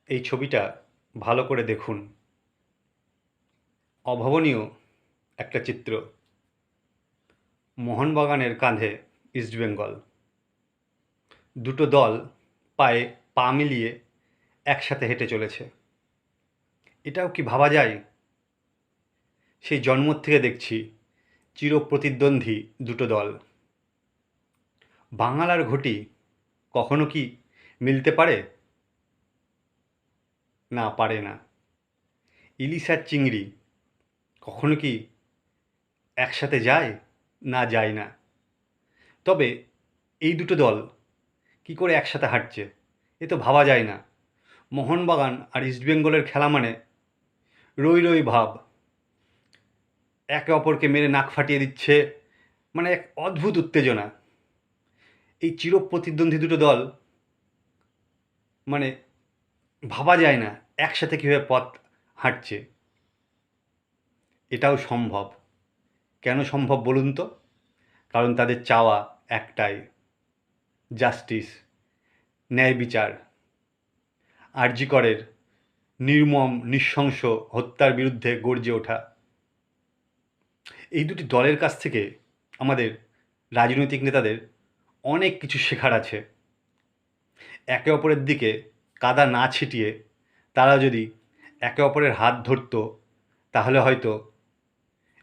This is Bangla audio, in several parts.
এই ছবিটা ভালো করে দেখুন। অভাবনীয় একটা চিত্র। মোহনবাগানের কাঁধে ইস্টবেঙ্গল। দুটো দল পায়ে পা মিলিয়ে একসাথে হেঁটে চলেছে। এটাও কি ভাবা যায়? সেই জন্ম থেকে দেখছি চিরপ্রতিদ্বন্দ্বী দুটো দল। বাঙাল আর ঘটি কখনো কি মিলতে পারে? না, পারে না। ইলিশ আর চিংড়ি কখনো কি একসাথে যায়? না, যায় না। তবে এই দুটো দল কি করে একসাথে হাঁটছে এ তো ভাবা যায় না। মোহনবাগান আর ইস্টবেঙ্গলের খেলা মানে রই রই ভাব, একে অপরকে মেরে নাক ফাটিয়ে দিচ্ছে, মানে এক অদ্ভুত উত্তেজনা। এই চিরপ্রতিদ্বন্দ্বী দুটো দল, মানে ভাবা যায় না একসাথে কীভাবে পথ হাঁটছে। এটাও সম্ভব। কেন সম্ভব বলুন তো? কারণ তাদের চাওয়া একটাই, জাস্টিস, ন্যায় বিচার। আরজি করের নির্মম নৃশংস হত্যার বিরুদ্ধে গর্জে ওঠা। এই দুটি দলের কাছ থেকে আমাদের রাজনৈতিক নেতাদের অনেক কিছু শেখার আছে। একে অপরের দিকে কাদা না ছিটিয়ে তারা যদি একে অপরের হাত ধরত, তাহলে হয়তো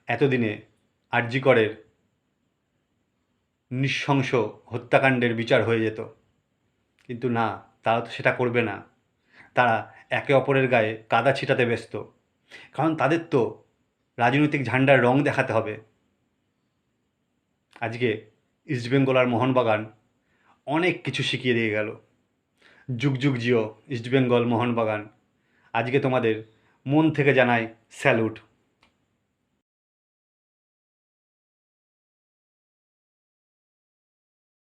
এতদিনে আরজি করের নৃশংস হত্যাকাণ্ডের বিচার হয়ে যেত। কিন্তু না, তারা তো সেটা করবে না। তারা একে অপরের গায়ে কাদা ছিটাতে ব্যস্ত। কারণ তাদের তো রাজনৈতিক ঝান্ডার রং দেখাতে হবে। আজকে ইস্টবেঙ্গল আর মোহনবাগান অনেক কিছু শিখিয়ে দিয়ে গেল। যুগ যুগ জিও ইস্টবেঙ্গল মোহনবাগান। আজকে তোমাদের মন থেকে জানাই স্যালুট।